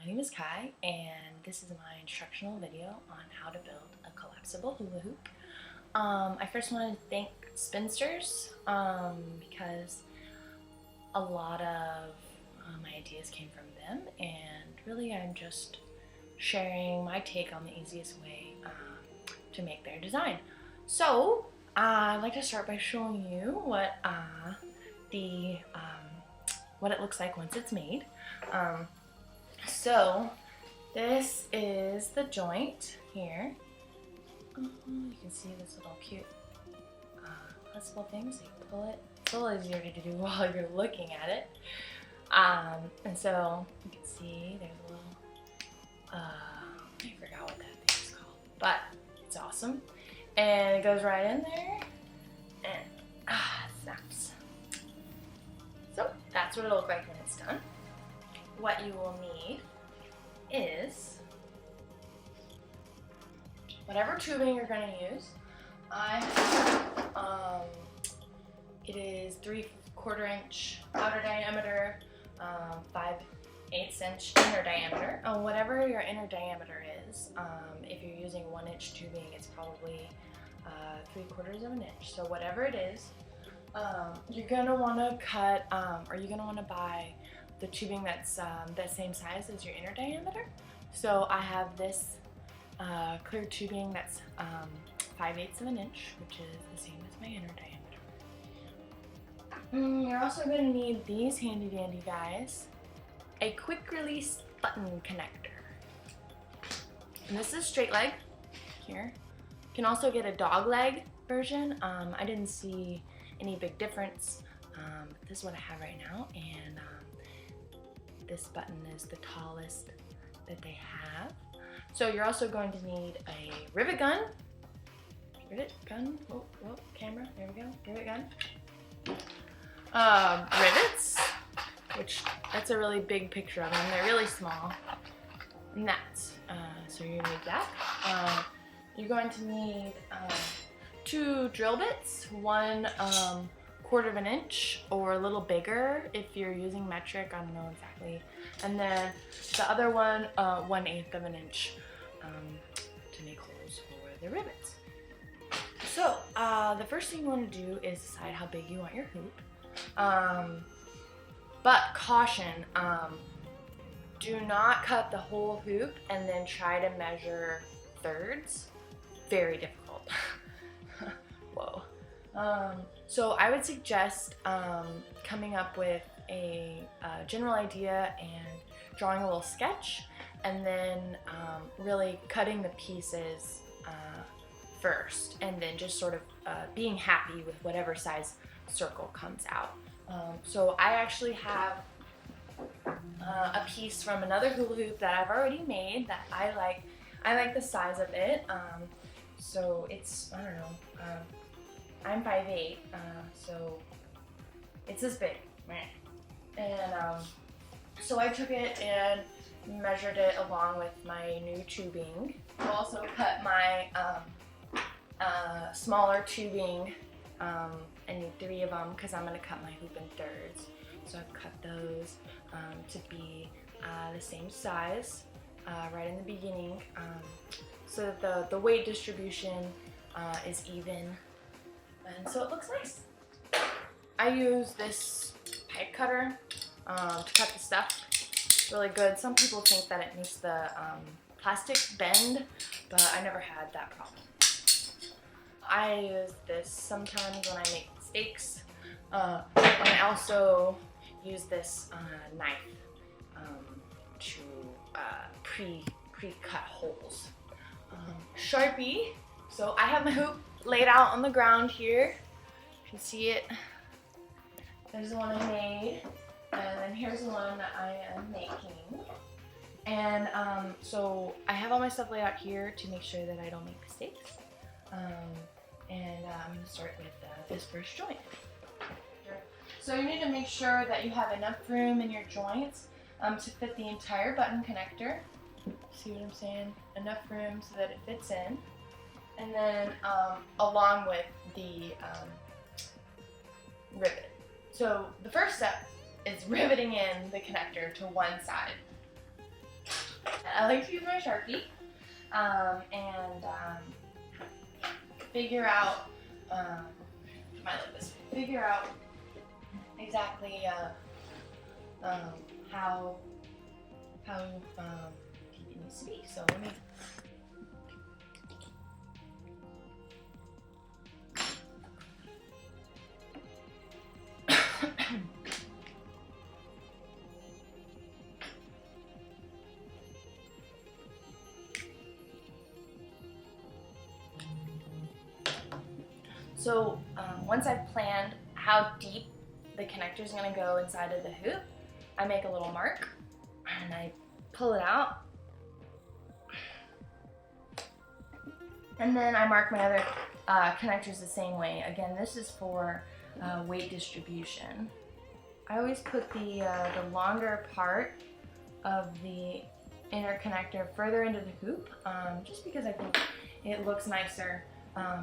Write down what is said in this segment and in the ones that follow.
My name is Kai, and this is my instructional video on how to build a collapsible hula hoop. I first wanted to thank Spinsters because a lot of my ideas came from them, and really I'm just sharing my take on the easiest way to make their design. So I'd like to start by showing you what it looks like once it's made. So this is the joint here. You can see this little cute collapsible thing, so you pull it. It's a little easier to do while you're looking at it. And so you can see there's a little, I forgot what that thing is called, but it's awesome. And it goes right in there, and it snaps. So that's what it'll look like when it's done. What you will need is whatever tubing you're going to use. It is 3/4 inch outer diameter, 5/8 inch inner diameter. Whatever your inner diameter is, if you're using 1 inch tubing, it's probably 3/4 of an inch. So whatever it is, you're gonna want to cut, or you're gonna want to buy the tubing that's the same size as your inner diameter. So I have this clear tubing that's 5/8 of an inch, which is the same as my inner diameter. You're also going to need these handy dandy guys, a quick release button connector. And this is straight leg here. You can also get a dog leg version. I didn't see any big difference. This is what I have right now, and this button is the tallest that they have. So you're also going to need a rivet gun. Oh, camera, there we go, rivet gun. Rivets, which that's a really big picture of them. They're really small, and that's, so you need that. You're going to need 2 drill bits, one 1/4 of an inch or a little bigger if you're using metric, I don't know exactly. And then the other one, 1/8 of an inch to make holes for the rivets. So the first thing you want to do is decide how big you want your hoop. But caution, do not cut the whole hoop and then try to measure thirds. Very difficult. Whoa. So I would suggest coming up with a general idea and drawing a little sketch, and then really cutting the pieces first, and then just sort of being happy with whatever size circle comes out. So I actually have a piece from another hula hoop that I've already made that I like. I like the size of it. So it's, I don't know, I'm 5'8", so it's this big. And so I took it and measured it along with my new tubing. I also cut my smaller tubing. I need 3 of them because I'm going to cut my hoop in thirds. So I've cut those to be the same size right in the beginning, so that the weight distribution is even, and so it looks nice. I use this pipe cutter to cut the stuff. It's really good. Some people think that it makes the plastic bend, but I never had that problem. I use this sometimes when I make steaks, and I also use this knife to pre-cut holes. Sharpie. So I have my hoop laid out on the ground here. You can see it. There's the one I made, and then here's the one that I am making. And so I have all my stuff laid out here to make sure that I don't make mistakes. And I'm going to start with this first joint. So you need to make sure that you have enough room in your joints to fit the entire button connector. See what I'm saying? Enough room so that it fits in. And then along with the rivet. So the first step is riveting in the connector to one side. I like to use my Sharpie and figure out, figure out exactly how it needs to be. So let me. So once I've planned how deep the connector is going to go inside of the hoop, I make a little mark and I pull it out. And then I mark my other connectors the same way. Again, this is for weight distribution. I always put the longer part of the inner connector further into the hoop, just because I think it looks nicer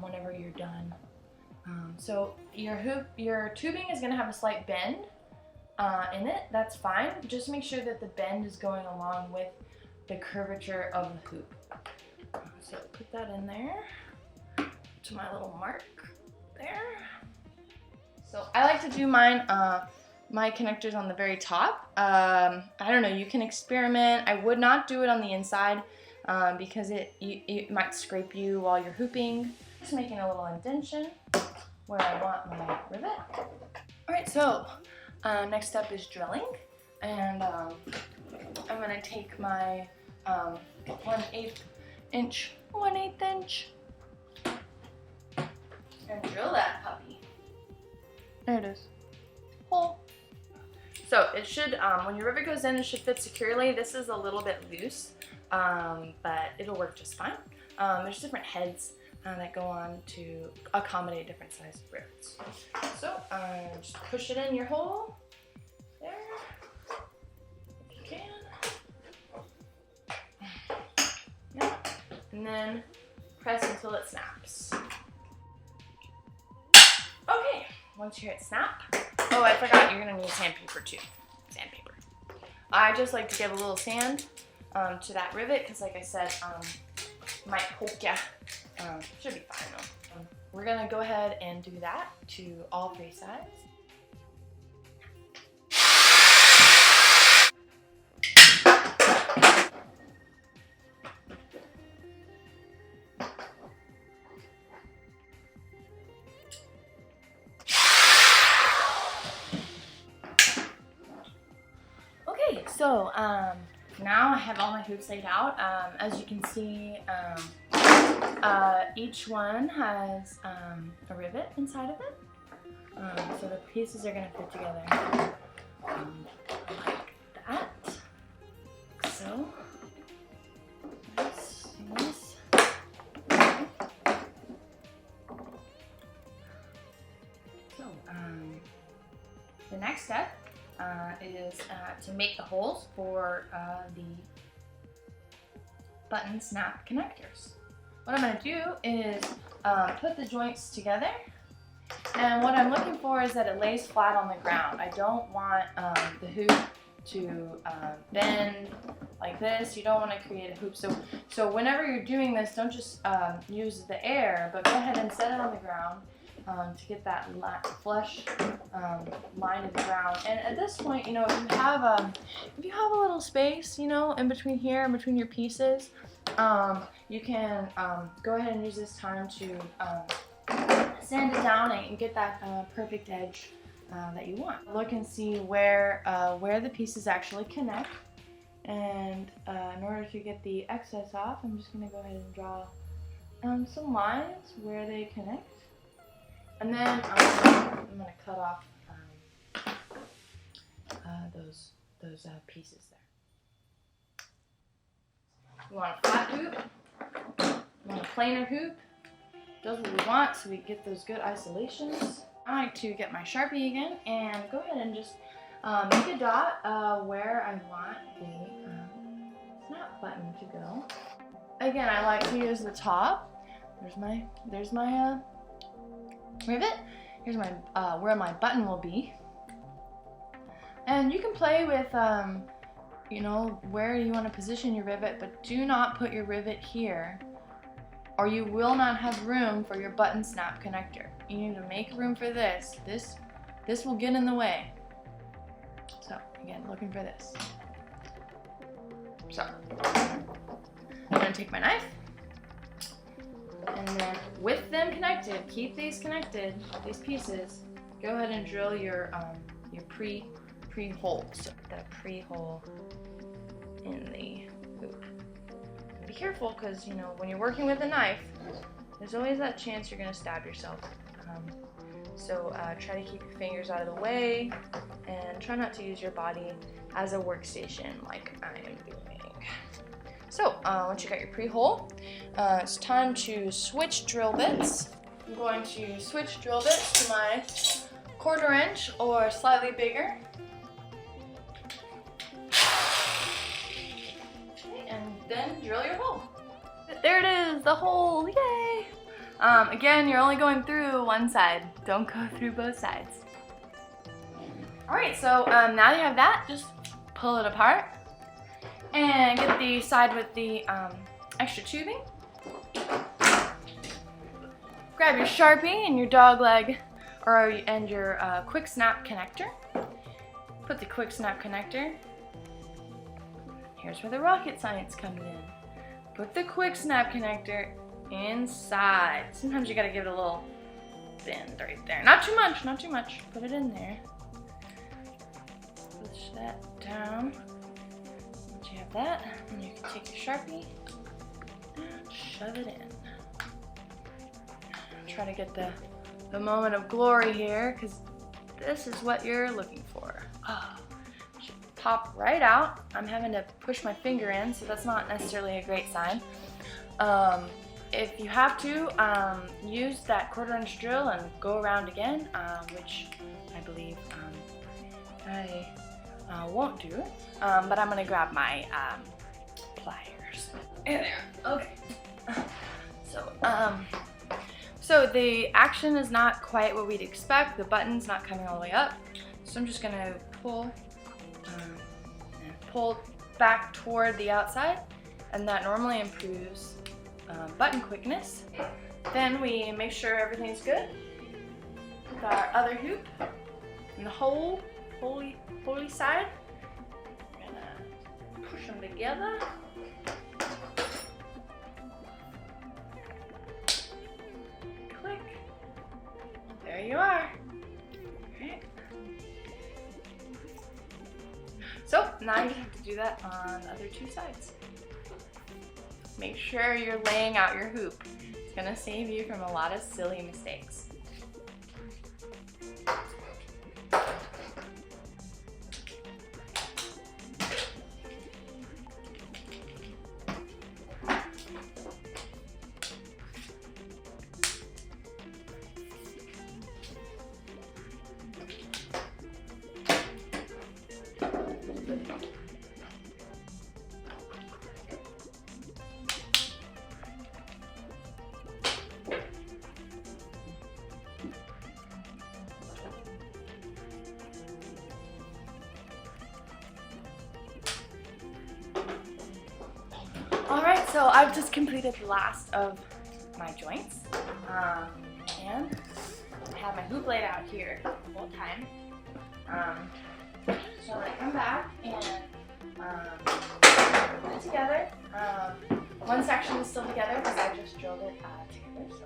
whenever you're done. So your tubing is going to have a slight bend in it. That's fine. Just make sure that the bend is going along with the curvature of the hoop. So put that in there to my little mark there. So I like to do mine, my connectors on the very top. I don't know, you can experiment. I would not do it on the inside because it might scrape you while you're hooping. Just making a little indentation where I want my rivet. Alright, so next up is drilling, and I'm going to take my 1/8 inch and drill that puppy. There it is. Hole. So it should, when your rivet goes in, it should fit securely. This is a little bit loose, but it'll work just fine. There's different heads that go on to accommodate different sized rivets. So just push it in your hole there, if you can. Yeah. And then press until it snaps. Okay, once you hear it snap, oh, I forgot, you're gonna need sandpaper too. Sandpaper. I just like to give a little sand to that rivet because, like I said, might poke ya. Should be fine though. We're gonna go ahead and do that to all three sides. Okay, so now I have all my hoops laid out. As you can see, each one has a rivet inside of it. So the pieces are going to fit together like that. So, let's do this. So, the next step is to make the holes for the button snap connectors. What I'm going to do is put the joints together, and what I'm looking for is that it lays flat on the ground. I don't want the hoop to bend like this. You don't want to create a hoop. So whenever you're doing this, don't just use the air, but go ahead and set it on the ground to get that flush line of the ground. And at this point, you know, if you have a little space, you know, in between here and between your pieces, you can go ahead and use this time to sand it down and get that perfect edge that you want. Look and see where the pieces actually connect. And in order to get the excess off, I'm just going to go ahead and draw some lines where they connect. And then I'm going to cut off those pieces there. You want a flat hoop, you want a planar hoop, does what we want so we get those good isolations. I like to get my Sharpie again and go ahead and just make a dot where I want the snap button to go. Again, I like to use the top. There's my rivet. Here's my where my button will be. And you can play with you know, where you want to position your rivet, but do not put your rivet here, or you will not have room for your button snap connector. You need to make room for this. This will get in the way. So again, looking for this. So I'm gonna take my knife, and then with them connected, keep these connected, these pieces. Go ahead and drill your pre-hole. So the pre-hole in the hoop. Be careful, because you know when you're working with a knife, there's always that chance you're gonna stab yourself. So try to keep your fingers out of the way, and try not to use your body as a workstation like I am doing. So once you got your pre-hole, it's time to switch drill bits. I'm going to switch drill bits to my 1/4 inch or slightly bigger. Okay, and then drill your hole. There it is, the hole, yay! Again, you're only going through one side. Don't go through both sides. Alright, so now you have that, just pull it apart and get the side with the extra tubing. Grab your Sharpie and your dog leg and your quick snap connector. Put the quick snap connector. Here's where the rocket science comes in. Put the quick snap connector inside. Sometimes you gotta give it a little bend right there. Not too much, not too much. Put it in there. Push that down. Once you have that, then you can take your Sharpie and shove it in. Try to get the moment of glory here, because this is what you're looking for. Oh, it should pop right out. I'm having to push my finger in, so that's not necessarily a great sign. If you have to, use that 1/4 inch drill and go around again, which I believe I won't do, but I'm gonna grab my pliers. There, okay. So the action is not quite what we'd expect. The button's not coming all the way up, so I'm just gonna pull back toward the outside, and that normally improves button quickness. Then we make sure everything's good with our other hoop and the holy side. We're gonna push them together. Click. There you are. Alright. So now you have to do that on the other two sides. Make sure you're laying out your hoop. It's gonna save you from a lot of silly mistakes. Alright, so I've just completed the last of my joints, and I have my hoop laid out here the whole time. So I'm going to come back and put it together. One section is still together because I just drilled it together. So,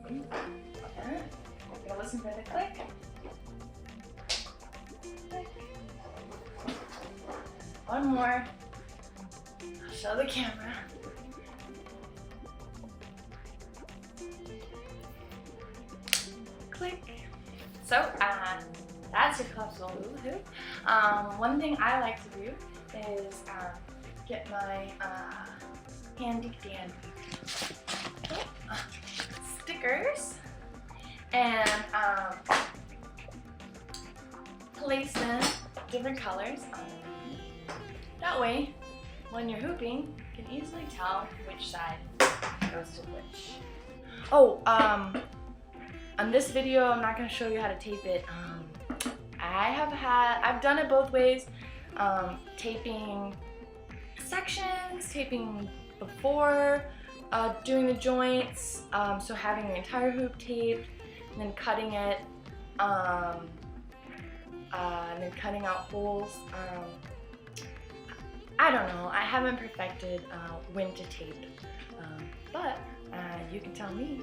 okay. I'm going to listen for the click. Click. One more. Show the camera. Click. So that's your collapsible hula hoop. One thing I like to do is get my handy dandy stickers and place them different colors. That way, when you're hooping, you can easily tell which side goes to which. Oh, on this video, I'm not going to show you how to tape it I've done it both ways, taping sections, taping before doing the joints, so having the entire hoop taped, and then cutting it, and then cutting out holes. I don't know, I haven't perfected when to tape, but you can tell me.